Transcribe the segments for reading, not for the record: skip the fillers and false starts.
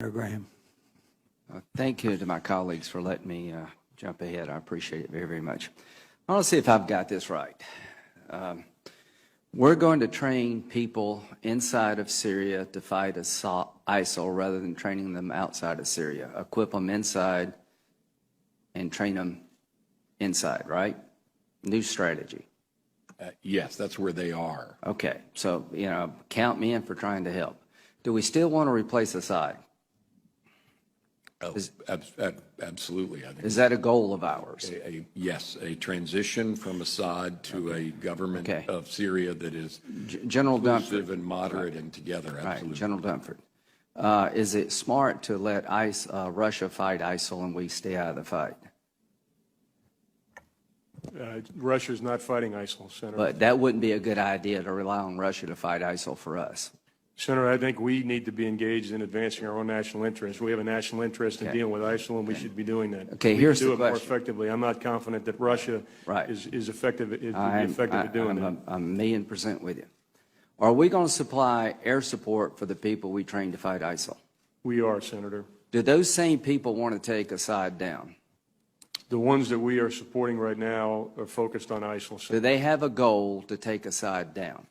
Graham. Thank you to my colleagues for letting me jump ahead. I appreciate it very, very much. I want to see if I've got this right. We're going to train people inside of Syria to fight ISIL rather than training them outside of Syria. Equip them inside and train them inside, right? New strategy. Yes, that's where they are. Okay, so, count me in for trying to help. Do we still want to replace Assad? Oh, absolutely. I think Is that a goal of ours? Yes, a transition from Assad to a government of Syria that is inclusive and moderate and together. Absolutely. Right, General Dunford. Is it smart to let Russia fight ISIL and we stay out of the fight? Russia's not fighting ISIL, Senator. But that wouldn't be a good idea to rely on Russia to fight ISIL for us. Senator, I think we need to be engaged in advancing our own national interests. We have a national interest in dealing with ISIL, and we should be doing that. Okay, here's the question. We can do it more effectively. I'm not confident that Russia is effective at doing that. I'm 1,000,000% with you. Are we going to supply air support for the people we train to fight ISIL? We are, Senator. Do those same people want to take Assad down? The ones that we are supporting right now are focused on ISIL. Senator. Do they have a goal to take Assad down?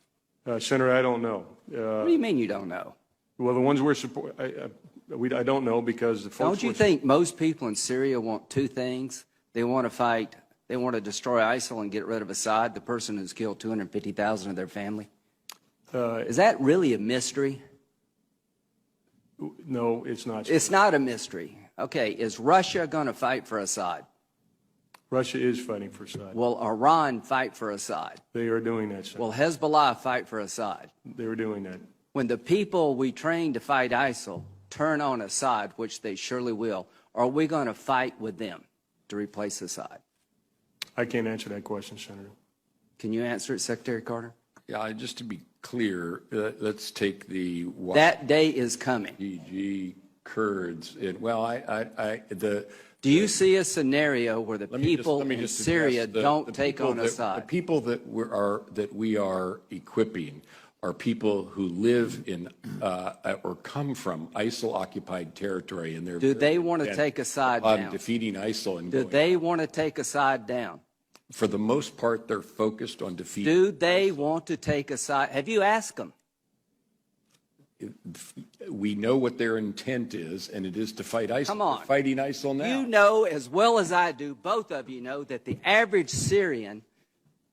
Senator, I don't know. What do you mean you don't know? Well, the ones we're supporting, I don't know because the folks. Don't you think most people in Syria want two things? They want to fight, they want to destroy ISIL and get rid of Assad, the person who's killed 250,000 of their family? Is that really a mystery? No, it's not. It's not a mystery. Okay, is Russia going to fight for Assad? Russia is fighting for Assad. Will Iran fight for Assad? They are doing that, Senator. Will Hezbollah fight for Assad? They are doing that. When the people we train to fight ISIL turn on Assad, which they surely will, are we going to fight with them to replace Assad? I can't answer that question, Senator. Can you answer it, Secretary Carter? Yeah, just to be clear, let's take the that day is coming. YPG Kurds. Do you see a scenario where the people in Syria don't take on Assad? The people that we are equipping are people who live in or come from ISIL-occupied territory, and they're. Do they want to take Assad down? Defeating ISIL and. Do they want to take Assad down? For the most part, they're focused on defeating. Do they want to take Assad? Have you asked them? We know what their intent is, and it is to fight ISIL. Come on. They're fighting ISIL now. You know as well as I do, both of you know, that the average Syrian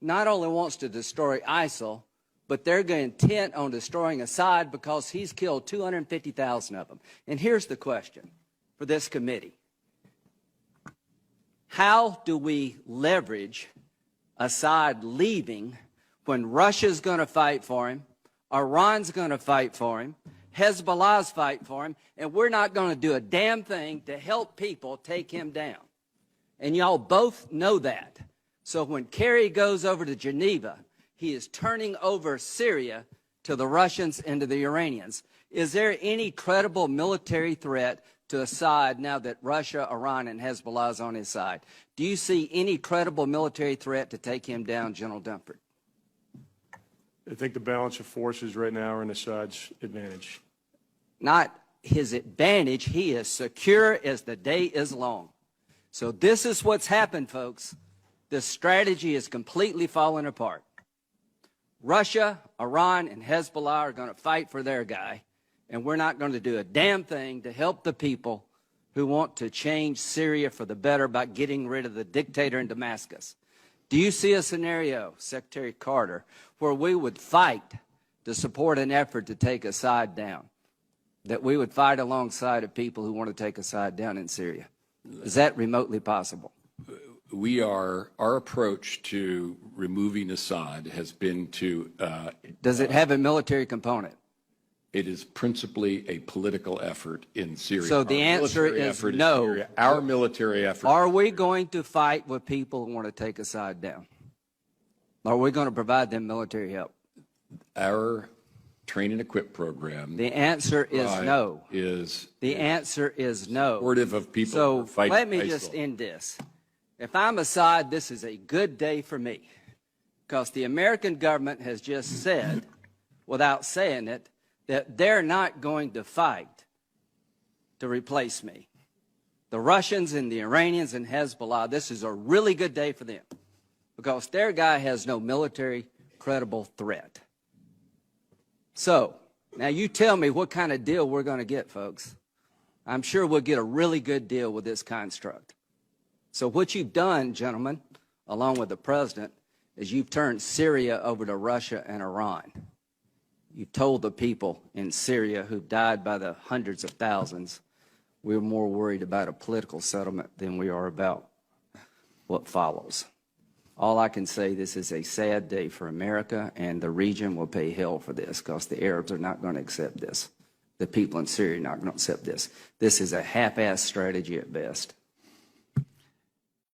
not only wants to destroy ISIL, but they're intent on destroying Assad because he's killed 250,000 of them. And here's the question for this committee. How do we leverage Assad leaving when Russia's going to fight for him, Iran's going to fight for him, Hezbollah's fight for him, and we're not going to do a damn thing to help people take him down? And y'all both know that. So when Kerry goes over to Geneva, he is turning over Syria to the Russians and to the Iranians. Is there any credible military threat to Assad now that Russia, Iran, and Hezbollah is on his side? Do you see any credible military threat to take him down, General Dunford? I think the balance of forces right now are in Assad's advantage. Not his advantage. He is secure as the day is long. So this is what's happened, folks. The strategy is completely falling apart. Russia, Iran, and Hezbollah are going to fight for their guy, and we're not going to do a damn thing to help the people who want to change Syria for the better by getting rid of the dictator in Damascus. Do you see a scenario, Secretary Carter, where we would fight to support an effort to take Assad down, that we would fight alongside of people who want to take Assad down in Syria? Is that remotely possible? Our approach to removing Assad has been to. Does it have a military component? It is principally a political effort in Syria. So the answer is no. Our military effort. Are we going to fight with people who want to take Assad down? Are we going to provide them military help? Our train and equip program. The answer is no. The answer is no. Supportive of people so who fight let me ISIL. just end this. If I'm Assad, this is a good day for me, because the American government has just said, without saying it, that they're not going to fight to replace me. The Russians and the Iranians and Hezbollah, this is a really good day for them because their guy has no military credible threat. So, now you tell me what kind of deal we're going to get, folks. I'm sure we'll get a really good deal with this construct. So what you've done, gentlemen, along with the president, is you've turned Syria over to Russia and Iran. You told the people in Syria who died by the hundreds of thousands, we're more worried about a political settlement than we are about what follows. All I can say, this is a sad day for America, and the region will pay hell for this because the Arabs are not going to accept this. The people in Syria are not going to accept this. This is a half-assed strategy at best.